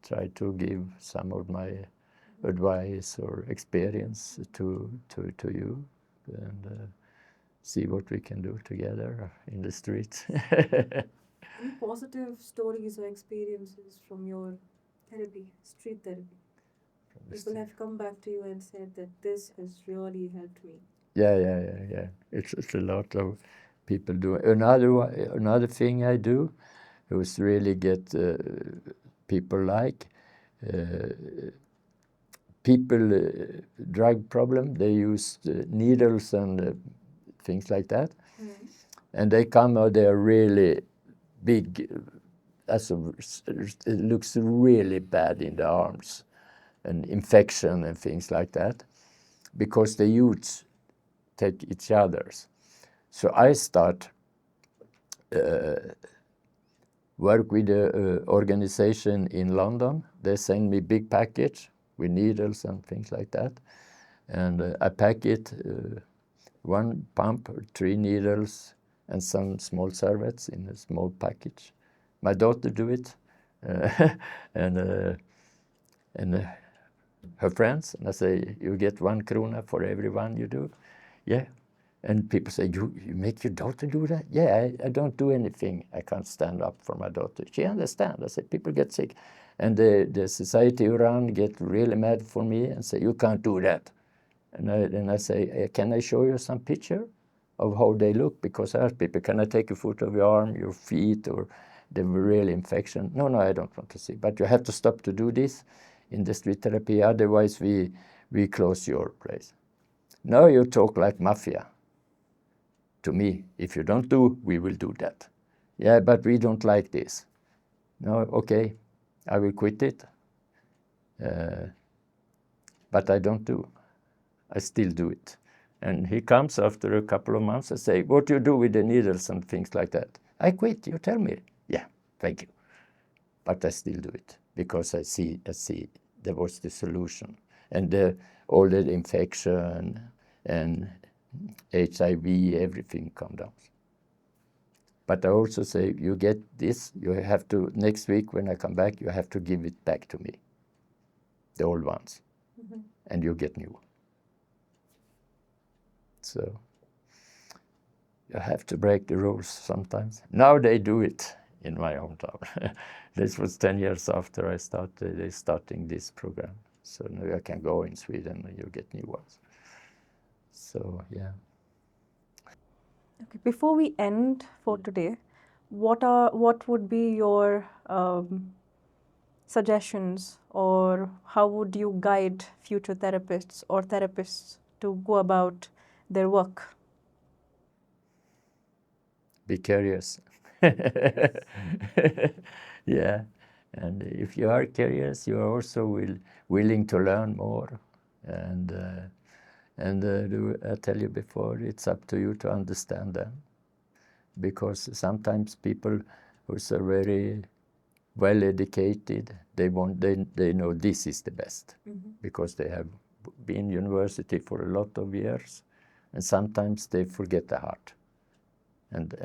try to give some of my advice or experience to you, and see what we can do together in the street. Any positive stories or experiences from your therapy, street therapy? People have come back to you and said that this has really helped me. Yeah. It's a lot of people do. Another thing I do, was really get people like people drug problem. They use needles and things like that, and they come out. They are really big. It looks really bad in the arms, and infection and things like that, because the youths take each other's. So I start work with the organization in London. They send me big package with needles and things like that, and I pack it, one pump, 3 needles, and some small servets in a small package. My daughter do it, and her friends, and I say, you get 1 krona for every one you do. Yeah. And people say, you make your daughter do that? Yeah, I don't do anything. I can't stand up for my daughter. She understands. I say, people get sick. And the society around get really mad for me and say, you can't do that. And then I say, can I show you some picture of how they look? Because I ask people, can I take a photo of your arm, your feet, or the real infection? No, I don't want to see. But you have to stop to do this in the street therapy. Otherwise, we close your place. Now you talk like mafia to me. If you don't do, we will do that. Yeah, but we don't like this. No, okay, I will quit it. But I don't do. I still do it. And he comes after a couple of months and say, what do you do with the needles and things like that? I quit, you tell me. Yeah, thank you. But I still do it because I see there was the solution. And all the infection and HIV, everything come down. But I also say, you get this, you have to, next week when I come back, you have to give it back to me, the old ones, and you get new. So you have to break the rules sometimes. Now they do it in my hometown. This was 10 years after I started starting this program. So now I can go in Sweden and you get new ones. So, yeah. Okay, before we end for today, what would be your suggestions, or how would you guide future therapists or therapists to go about their work? Be curious. Yeah. And if you are curious, you are also willing to learn more. And I tell you before, it's up to you to understand them. Because sometimes people who are very well educated, they know this is the best, because they have been in university for a lot of years, and sometimes they forget the heart, and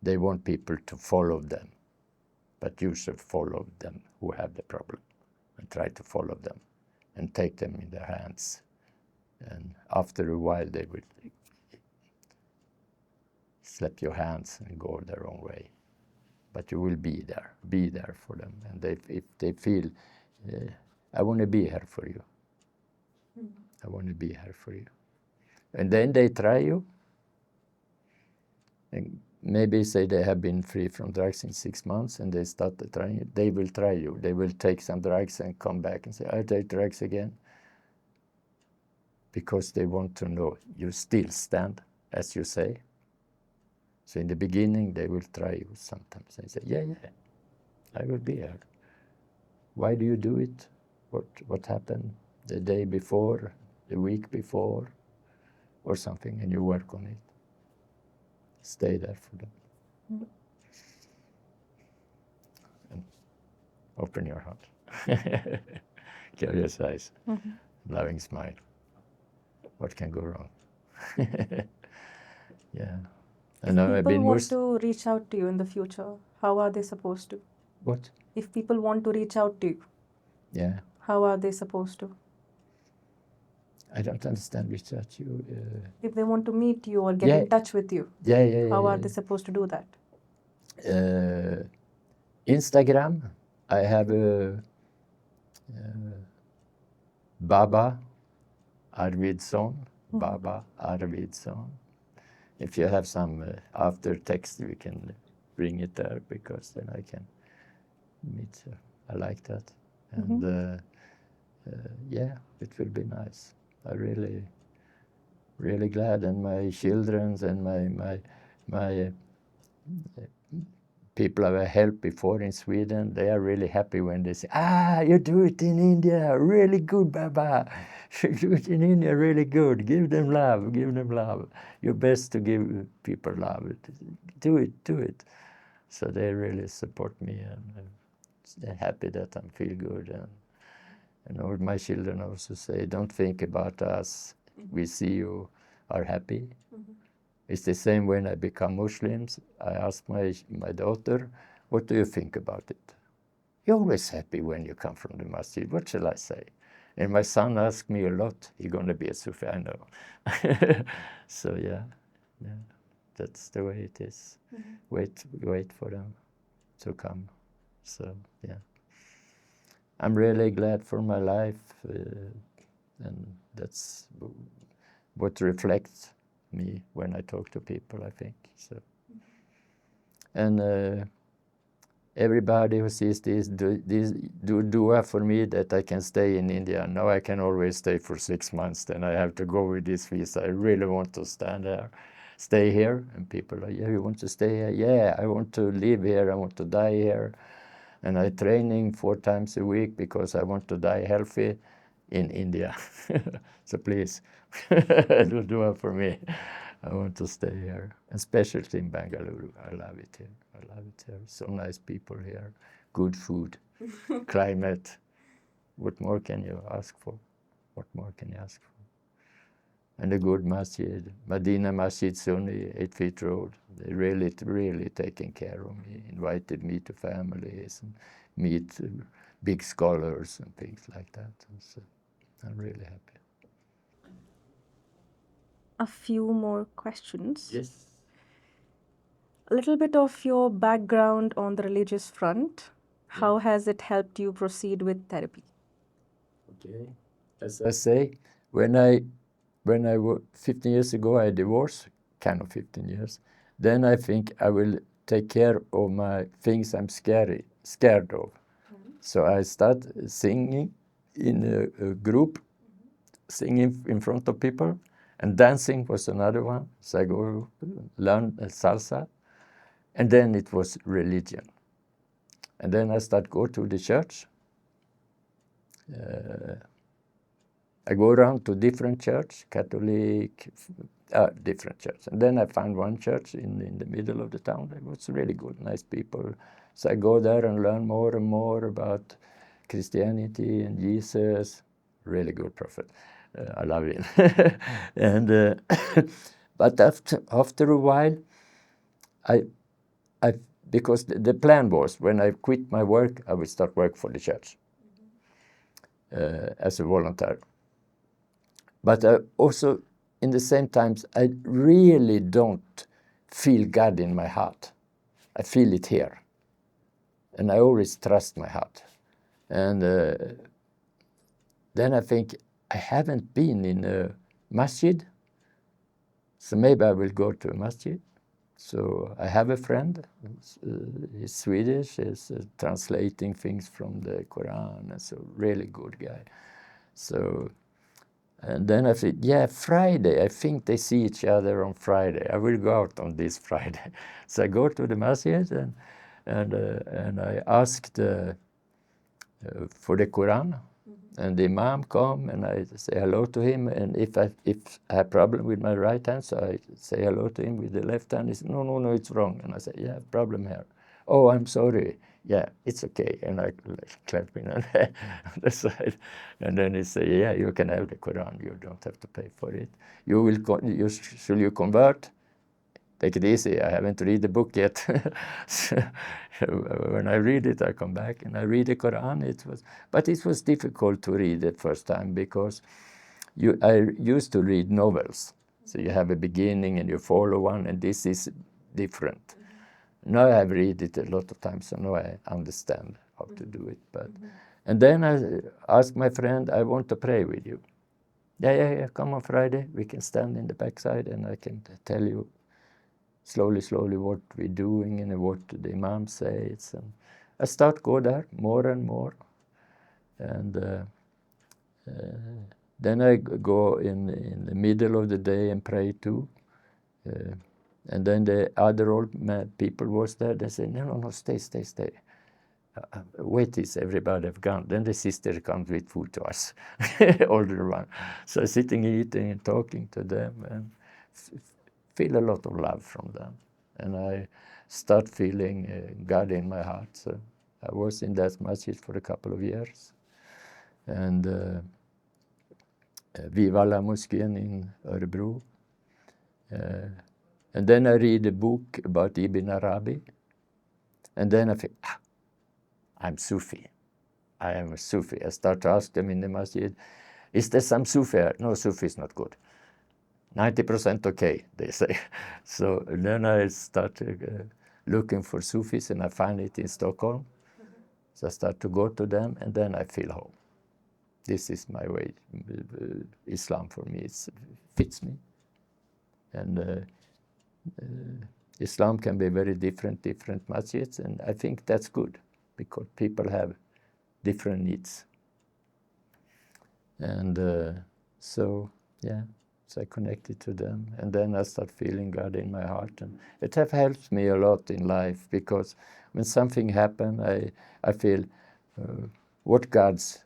they want people to follow them, but you should follow them who have the problem, and try to follow them, and take them in their hands, and after a while they will slap your hands and go their own way. But you will be there for them. And if they feel, I want to be here for you. I want to be here for you. And then they try you. And maybe say they have been free from drugs in 6 months and they start trying it. They will try you. They will take some drugs and come back and say, I take drugs again. Because they want to know you still stand, as you say. So in the beginning, they will try you sometimes and say, yeah, I will be here. Why do you do it? What happened the day before, the week before, or something, and you work on it. Stay there for them. And open your heart. Curious eyes, loving smile. What can go wrong? Yeah. If people want to reach out to you in the future, how are they supposed to? What? If people want to reach out to you, yeah, how are they supposed to? I don't understand reach out to you. If they want to meet you or get in touch with you, how are they supposed to do that? Instagram, I have Baba Arvidsson, Baba Arvidsson. If you have some after text, we can bring it there because then I can meet. I like that, and yeah, it will be nice. I really glad, and my childrens and my people I've helped before in Sweden, they are really happy when they say, you do it in India, really good, Baba. You do it in India, really good. Give them love, give them love. You're best to give people love. Do it. So they really support me, and they're happy that I feel good. And all my children also say, don't think about us. We see you are happy. It's the same when I become Muslims. I ask my daughter, what do you think about it? You're always happy when you come from the masjid. What shall I say? And my son asks me a lot. He's going to be a Sufi, I know. So yeah, that's the way it is. Wait for them to come. So yeah, I'm really glad for my life, and that's what reflects me when I talk to people, I think. So, and everybody who sees this do dua for me that I can stay in India. Now I can always stay for 6 months. Then I have to go with this visa. I really want to stay here. And people are, yeah, you want to stay here? Yeah, I want to live here. I want to die here. And I'm training 4 times a week because I want to die healthy in India. So please, do dua for me. I want to stay here, especially in Bangalore. I love it here. I love it here. So nice people here, good food, climate. What more can you ask for? What more can you ask for? And a good masjid. Medina Masjid's only 8 feet road. They really taking care of me, invited me to families and meet big scholars and things like that. And so I'm really happy. A few more questions. Yes. A little bit of your background on the religious front. How has it helped you proceed with therapy? Okay. As I say, when I 15 years ago, I divorced, kind of 15 years. Then I think I will take care of my things I'm scared of. So I start singing in a group, singing in front of people, and dancing was another one. So I go learn salsa, and then it was religion. And then I start go to the church. I go around to different church, Catholic, different church. And then I found one church in the middle of the town that was really good, nice people. So I go there and learn more and more about Christianity and Jesus. Really good prophet. I love him. And but after a while, because the plan was when I quit my work, I would start work for the church as a volunteer. But also, in the same times, I really don't feel God in my heart. I feel it here. And I always trust my heart. And then I think, I haven't been in a masjid, so maybe I will go to a masjid. So I have a friend, he's Swedish, he's translating things from the Quran, and so really good guy. So, and then I said, yeah, Friday, I think they see each other on Friday. I will go out on this Friday. So I go to the masjid and I asked for the Quran. And the Imam come and I say hello to him. And if I have problem with my right hand, so I say hello to him with the left hand. He said, no, it's wrong. And I say, yeah, problem here. Oh, I'm sorry. Yeah, it's okay. And I clap him on the side. And then he say, yeah, you can have the Quran. You don't have to pay for it. Should you convert? Take it easy. I haven't read the book yet. When I read it, I come back and I read the Quran. But it was difficult to read the first time because I used to read novels. So you have a beginning and you follow one, and this is different. Now I've read it a lot of times, so now I understand how to do it. And then I asked my friend, I want to pray with you. Yeah, come on Friday. We can stand in the backside and I can tell you slowly what we're doing and what the Imam says. And I start go there more and more. And then I go in the middle of the day and pray too. And then the other old people was there. They say, no, stay. Wait till everybody have gone. Then the sister comes with food to us, older one. So sitting, eating, and talking to them, and feel a lot of love from them. And I start feeling God in my heart. So I was in that masjid for a couple of years. And Vivalla Moskén in Örebro. And then I read a book about Ibn Arabi. And then I think, I'm Sufi. I am a Sufi. I start to ask them in the masjid, is there some Sufi? No, Sufi is not good. 90% okay, they say. So then I start looking for Sufis and I find it in Stockholm. So I start to go to them and then I feel home. This is my way. Islam for me, it fits me. And Islam can be very different masjids, and I think that's good because people have different needs. And so I connected to them, and then I start feeling God in my heart, and it have helped me a lot in life because when something happens, I feel what God's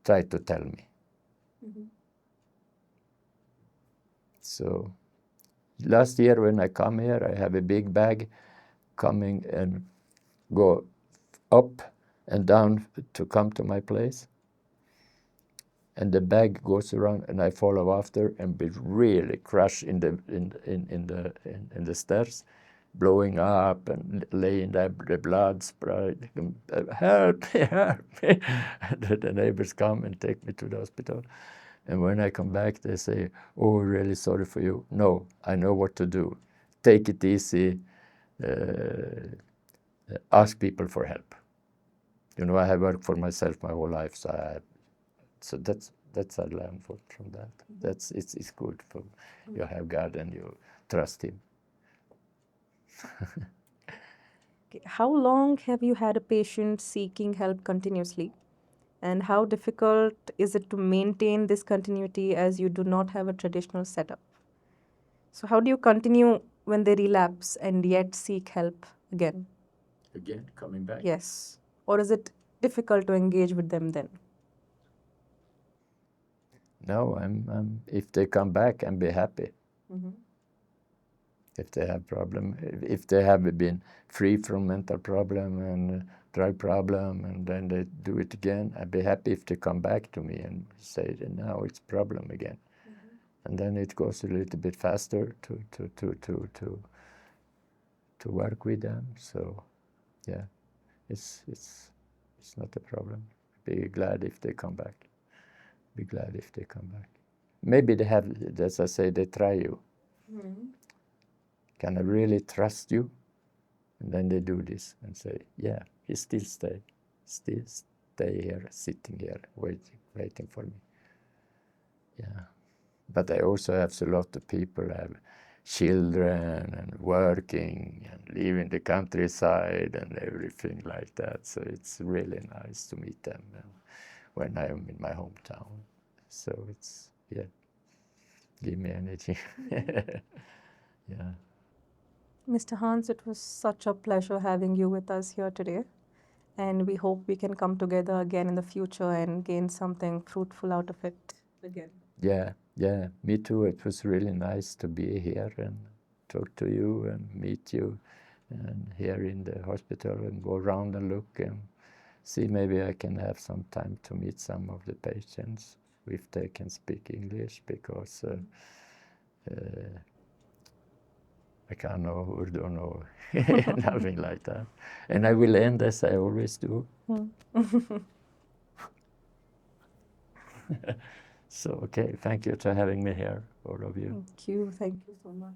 tried to tell me. Mm-hmm. So last year when I come here, I have a big bag coming and go up and down to come to my place. And the bag goes around and I follow after and be really crushed in the stairs, blowing up and laying there, the blood spread. Help me. The neighbors come and take me to the hospital. And when I come back, they say, oh, really sorry for you. No, I know what to do. Take it easy. Ask people for help. You know, I have worked for myself my whole life, so that's I learned from that. It's good for you have God and you trust Him. How long have you had a patient seeking help continuously? And how difficult is it to maintain this continuity as you do not have a traditional setup? So how do you continue when they relapse and yet seek help again? Again, coming back? Yes. Or is it difficult to engage with them then? No, if they come back, I'm be happy. Mm-hmm. If they have problem, if they have been free from mental problem and drug problem, and then they do it again, I'd be happy if they come back to me and say, now it's problem again. Mm-hmm. And then it goes a little bit faster to work with them. So, yeah, it's not a problem. Be glad if they come back. Be glad if they come back. Maybe they have, as I say, they try you. Mm-hmm. Can I really trust you? And then they do this and say, yeah, he still stay here, sitting here, waiting for me. Yeah. But I also have a lot of people have children and working and live in the countryside and everything like that. So it's really nice to meet them when I am in my hometown. So it's, give me energy. Yeah. Mr. Hans, it was such a pleasure having you with us here today. And we hope we can come together again in the future and gain something fruitful out of it again. Yeah, me too. It was really nice to be here and talk to you and meet you and here in the hospital and go around and look and see maybe I can have some time to meet some of the patients if they can speak English because I can't know Urdu, no, nothing like that. And I will end as I always do. So, okay, thank you for having me here, all of you. Thank you so much.